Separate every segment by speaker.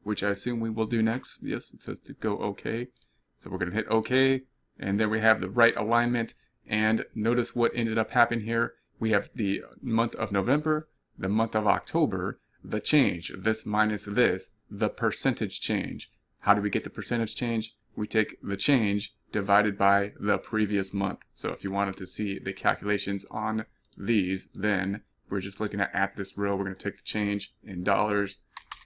Speaker 1: which I assume we will do next. Yes, it says to go OK. So we're going to hit OK, and then we have the right alignment. And notice what ended up happening here. We have the month of November, the month of October, the change, this minus this, the percentage change. How do we get the percentage change? We take the change divided by the previous month. So if you wanted to see the calculations on these, then we're just looking at this row. We're going to take the change in dollars,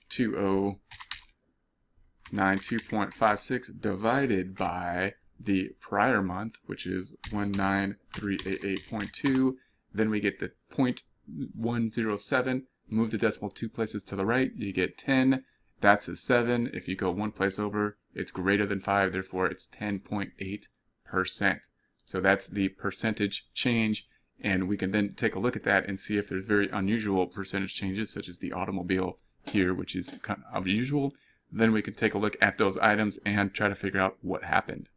Speaker 1: 2092.56 divided by the prior month, which is 19388.2. Then we get the 0.107. Move the decimal 2 places to the right, you get 10. That's a 7. If you go 1 place over, it's greater than 5, therefore it's 10.8%. So that's the percentage change, and we can then take a look at that and see if there's very unusual percentage changes, such as the automobile here, which is kind of unusual. Then we can take a look at those items and try to figure out what happened.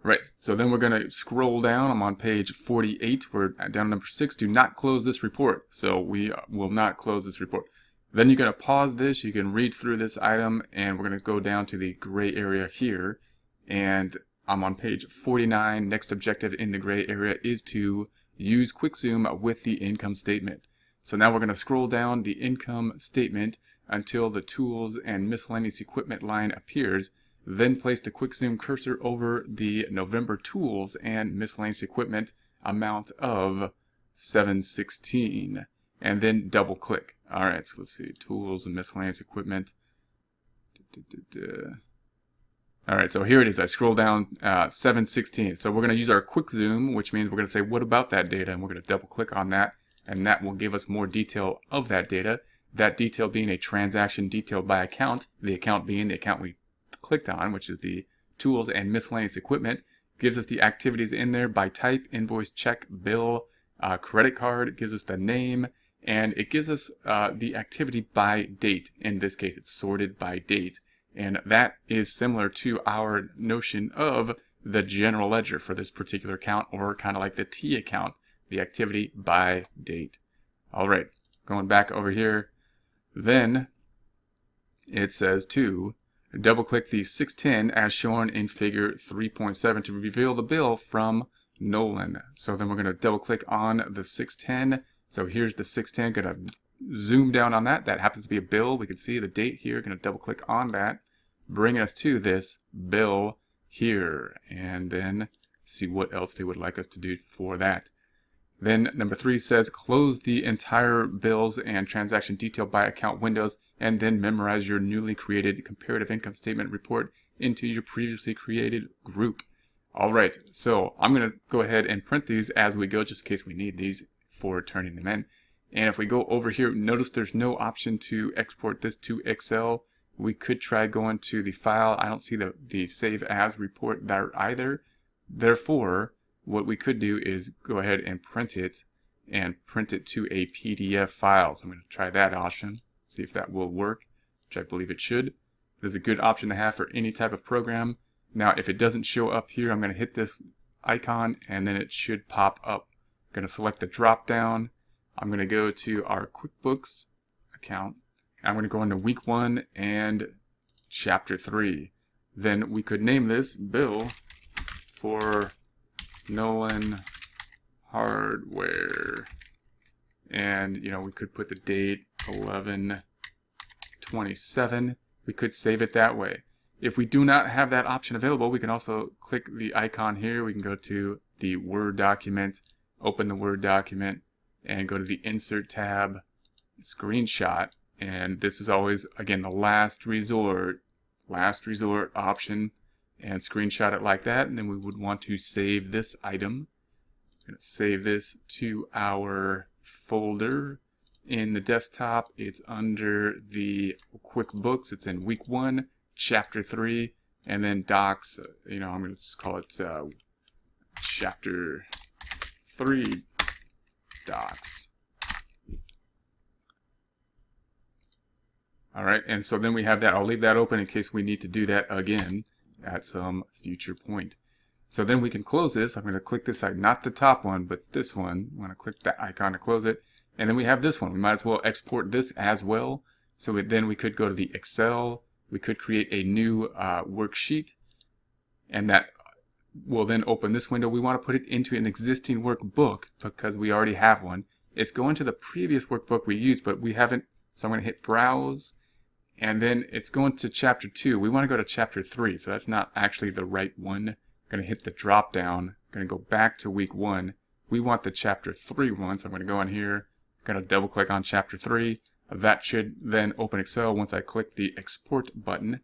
Speaker 1: Right, so then we're going to scroll down. I'm on page 48. We're down to number 6. Do not close this report. So we will not close this report. Then you're going to pause this. You can read through this item, and we're going to go down to the gray area here. And I'm on page 49. Next objective in the gray area is to use QuickZoom with the income statement. So now we're going to scroll down the income statement until the tools and miscellaneous equipment line appears. Then place the QuickZoom cursor over the November tools and miscellaneous equipment amount of 716, and then double click. All right, so let's see, tools and miscellaneous equipment. All right, so here it is. I scroll down 716. So we're going to use our QuickZoom, which means we're going to say, what about that data? And we're going to double click on that, and that will give us more detail of that data. That detail being a transaction detailed by account, the account being the account we clicked on, which is the tools and miscellaneous equipment. Gives us the activities in there by type, invoice, check, bill, credit card. It gives us the name, and it gives us the activity by date. In this case, it's sorted by date, and that is similar to our notion of the general ledger for this particular account, or kind of like the T account, the activity by date. All right, going back over here, then it says to double click the 610 as shown in figure 3.7 to reveal the bill from Nolan. So then we're going to double click on the 610. So here's the 610. Going to zoom down on that. That happens to be a bill. We can see the date here. Going to double click on that, bringing us to this bill here, and then see what else they would like us to do for that. Then number 3 says close the entire bills and transaction detail by account windows, and then memorize your newly created comparative income statement report into your previously created group. All right, so I'm going to go ahead and print these as we go, just in case we need these for turning them in. And if we go over here, notice there's no option to export this to Excel. We could try going to the file. I don't see the save as report there either. Therefore, what we could do is go ahead and print it to a PDF file. So I'm going to try that option, see if that will work, which I believe it should. This is a good option to have for any type of program. Now, if it doesn't show up here, I'm going to hit this icon, and then it should pop up. I'm going to select the drop down. I'm going to go to our QuickBooks account. I'm going to go into week 1 and chapter 3. Then we could name this bill for Nolan hardware, and we could put the date 11/27. We could save it that way. If we do not have that option available, we can also click the icon here. We can go to the Word document, open the Word document, and go to the Insert tab, Screenshot, and this is always, again, the last resort option. And screenshot it like that, and then we would want to save this item. I'm going to save this to our folder in the desktop. It's under the QuickBooks. It's in week 1, chapter 3, and then docs. I'm going to just call it chapter 3 docs. All right, and so then we have that. I'll leave that open in case we need to do that again at some future point. So then we can close this. I'm going to click this side, not the top one, but this one. I'm going to click that icon to close it. And then we have this one. We might as well export this as well. So then we could go to the Excel, we could create a new worksheet, and that will then open this window. We want to put it into an existing workbook because we already have one. It's going to the previous workbook we used, but we haven't, so I'm going to hit Browse, and then it's going to Chapter 2. We want to go to Chapter 3, so that's not actually the right one. I'm going to hit the drop down, I'm going to go back to week 1. We want the Chapter 3 one, so I'm going to go in here, I'm going to double click on Chapter 3. That should then open Excel once I click the Export button.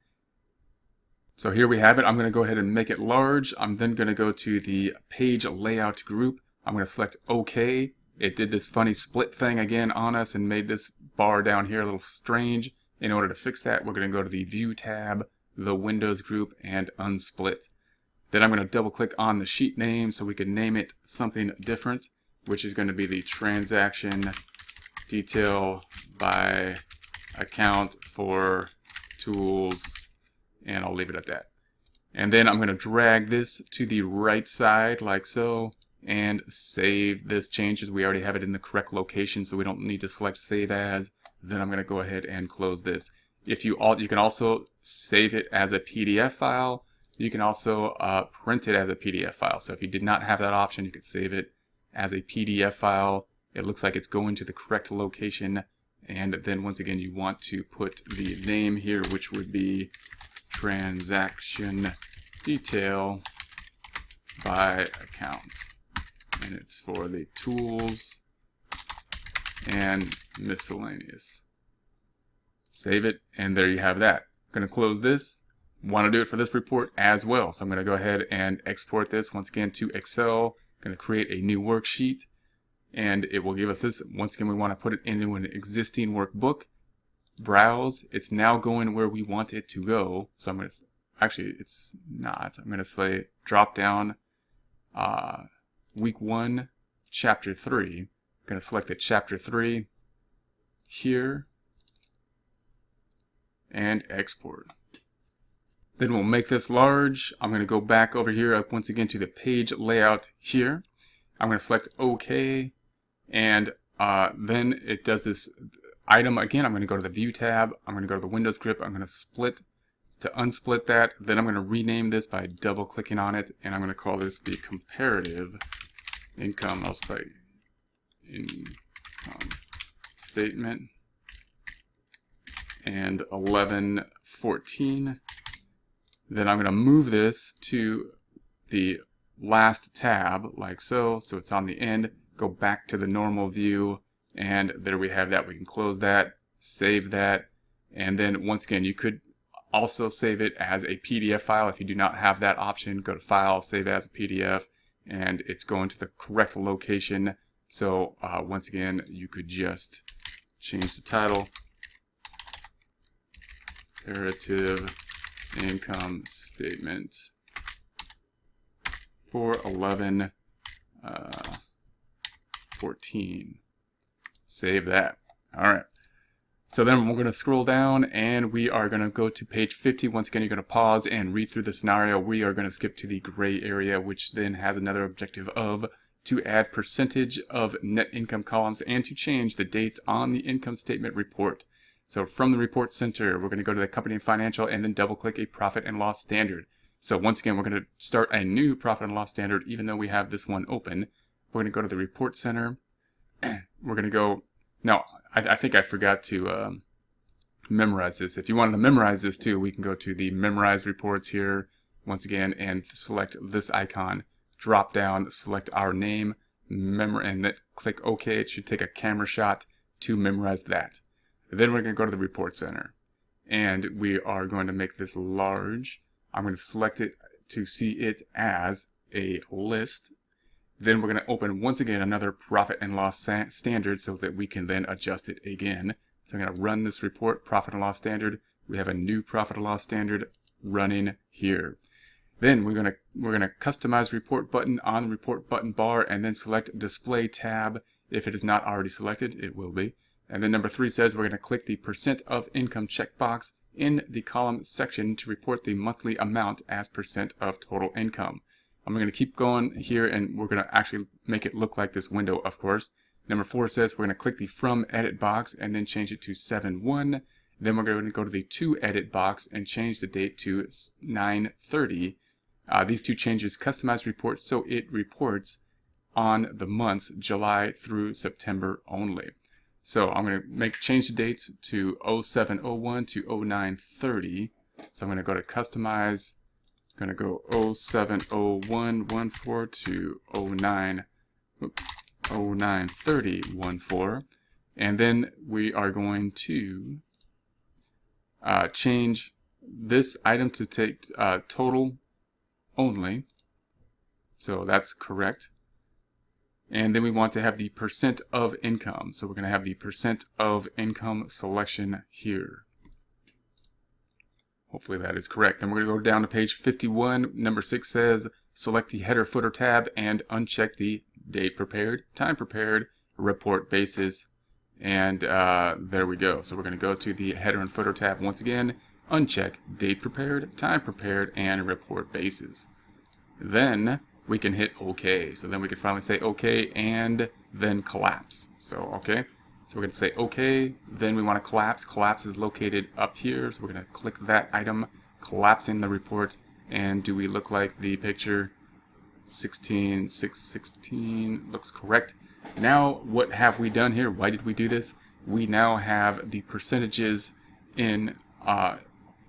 Speaker 1: So here we have it. I'm going to go ahead and make it large. I'm then going to go to the page layout group. I'm going to select OK. It did this funny split thing again on us and made this bar down here a little strange. In order to fix that, we're going to go to the View tab, the Windows group, and Unsplit. Then I'm going to double click on the sheet name so we can name it something different, which is going to be the Transaction Detail by Account for Tools, and I'll leave it at that. And then I'm going to drag this to the right side like so and save this change as we already have it in the correct location, so we don't need to select Save As. Then I'm going to go ahead and close this. If you can also save it as a PDF file. You can also print it as a PDF file. So if you did not have that option, you could save it as a PDF file. It looks like it's going to the correct location, and then once again you want to put the name here, which would be Transaction Detail by Account, and it's for the tools and miscellaneous. Save it, and there you have that. I'm going to close this. Want to do it for this report as well, so I'm going to go ahead and export this once again to Excel. I'm going to create a new worksheet, and it will give us this. Once again, we want to put it into an existing workbook. Browse. It's now going where we want it to go. So I'm going to, actually it's not. I'm going to say drop down week 1, chapter 3. I'm going to select the chapter 3 here and export. Then we'll make this large. I'm going to go back over here up once again to the page layout here. I'm going to select OK, and then it does this item again. I'm going to go to the View tab. I'm going to go to the Windows grip. I'm going to split to unsplit that. Then I'm going to rename this by double clicking on it, and I'm going to call this the comparative income. I'll say income statement, and 1114. Then I'm going to move this to the last tab like so, so it's on the end. Go back to the normal view, and there we have that. We can close that, save that, and then once again you could also save it as a PDF file. If you do not have that option, go to File, Save as a PDF, and it's going to the correct location. So once again, you could just change the title, Comparative Income Statement for 1114. Save that. All right. So then we're going to scroll down, and we are going to go to page 50. Once again, you're going to pause and read through the scenario. We are going to skip to the gray area, which then has another objective of to add percentage of net income columns and to change the dates on the income statement report. So from the report center, we're going to go to the company and financial and then double click a profit and loss standard. So once again, we're going to start a new profit and loss standard, even though we have this one open. We're going to go to the report center. We're going to go, no, I think I forgot to memorize this. If you wanted to memorize this too, we can go to the memorize reports here once again and select this icon, drop down, select our name, and then click OK. It should take a camera shot to memorize that. Then we're going to go to the report center, and we are going to make this large. I'm going to select it to see it as a list. Then we're going to open once again another profit and loss standard so that we can then adjust it again. So I'm going to run this report, profit and loss standard. We have a new profit and loss standard running here. Then we're going to customize report button on the report button bar, and then select display tab. If it is not already selected, it will be. And then number 3 says we're going to click the percent of income checkbox in the column section to report the monthly amount as percent of total income. I'm going to keep going here, and we're going to actually make it look like this window, of course. Number 4 says we're going to click the From Edit box and then change it to 7-1. Then we're going to go to the To Edit box and change the date to 9/30. These two changes customize report so it reports on the months July through September only. So I'm going to change the date to 07/01 to 09/30. So I'm going to go to Customize. I'm going to go 07/01/14 to 09/30/14. And then we are going to change this item to take total only. So that's correct. And then we want to have the percent of income. So we're going to have the percent of income selection here. Hopefully that is correct. Then we're going to go down to page 51. Number 6 says, select the header footer tab and uncheck the date prepared, time prepared, report basis. And there we go. So we're going to go to the header and footer tab once again, uncheck date prepared, time prepared, and report basis. Then we can hit OK. So then we can finally say OK and then collapse. So OK. So we're going to say OK. Then we want to collapse. Collapse is located up here. So we're going to click that item, collapsing the report. And do we look like the picture? 16/6/16 looks correct. Now what have we done here? Why did we do this? We now have the percentages in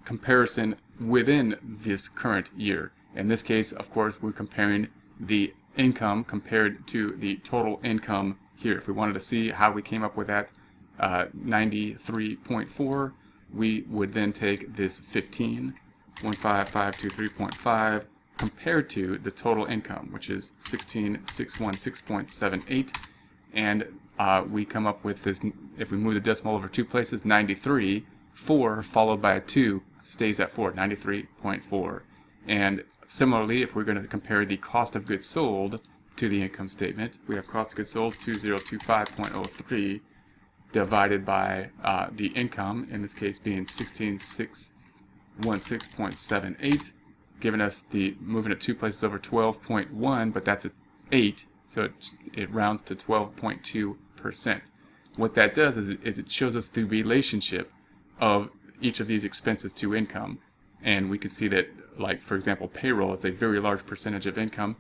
Speaker 1: comparison within this current year. In this case, of course, we're comparing the income compared to the total income here. If we wanted to see how we came up with that 93.4, we would then take this 15523.5 compared to the total income, which is 16616.78, and we come up with this. If we move the decimal over 2 places, 93, 4 followed by a 2 stays at 4, 93.4. And similarly, if we're going to compare the cost of goods sold to the income statement, we have cost of goods sold 2025.03 divided by the income, in this case being 16616.78, giving us the, moving it 2 places over, 12.1, but that's at 8, so it rounds to 12.2%. What that does is it shows us the relationship of each of these expenses to income. And we can see that, like, for example, payroll is a very large percentage of income.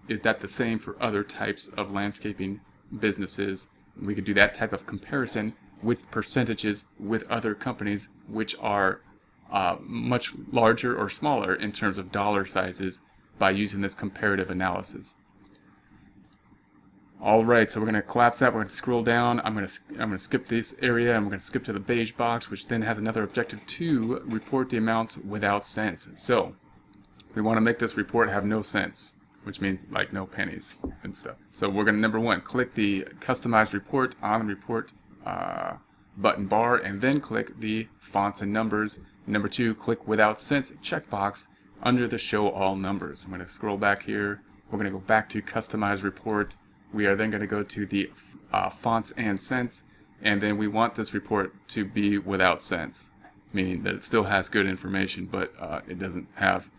Speaker 1: Is that the same for other types of landscaping businesses? We could do that type of comparison with percentages with other companies which are much larger or smaller in terms of dollar sizes by using this comparative analysis. Alright, so we're going to collapse that. We're going to scroll down. I'm going to skip this area, and we're going to skip to the beige box, which then has another objective to report the amounts without cents. So we want to make this report have no cents, which means like no pennies and stuff. So we're going to, number 1, click the Customize Report on the Report button bar, and then click the Fonts and Numbers. Number 2, click Without Cents checkbox under the Show All Numbers. I'm going to scroll back here. We're going to go back to Customize Report. We are then going to go to the fonts and cents, and then we want this report to be without cents, meaning that it still has good information, but it doesn't have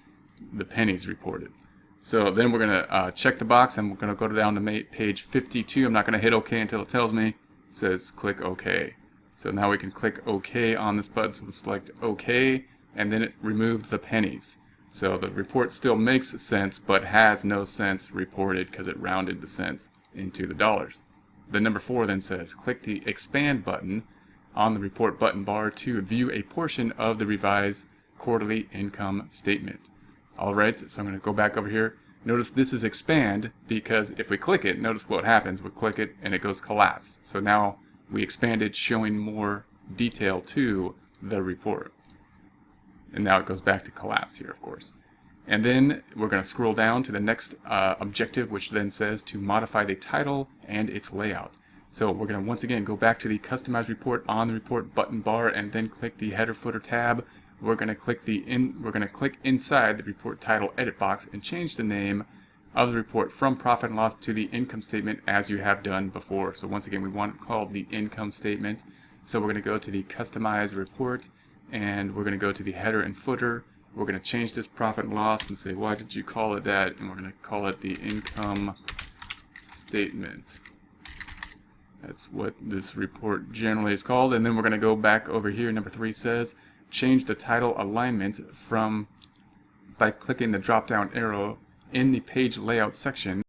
Speaker 1: the pennies reported. So then we're going to check the box, and we're going to go down to page 52. I'm not going to hit OK until it tells me. It says click OK. So now we can click OK on this button, so we'll select OK, and then it removed the pennies. So the report still makes sense, but has no cents reported because it rounded the cents into the dollars. The number 4 then says click the Expand button on the Report button bar to view a portion of the revised quarterly income statement. Alright, so I'm going to go back over here. Notice this is Expand because if we click it, notice what happens. We click it and it goes collapse. So now we expanded, showing more detail to the report. And now it goes back to collapse here, of course. And then we're going to scroll down to the next objective, which then says to modify the title and its layout. So we're going to once again go back to the Customize Report on the Report button bar, and then click the Header Footer tab. We're going to click inside the Report Title Edit box and change the name of the report from Profit and Loss to the Income Statement as you have done before. So once again, we want it called the Income Statement. So we're going to go to the Customize Report, and we're going to go to the Header and Footer. We're going to change this Profit and Loss and say, why did you call it that? And we're going to call it the Income Statement. That's what this report generally is called. And then we're going to go back over here. Number 3 says change the title alignment by clicking the drop down arrow in the page layout section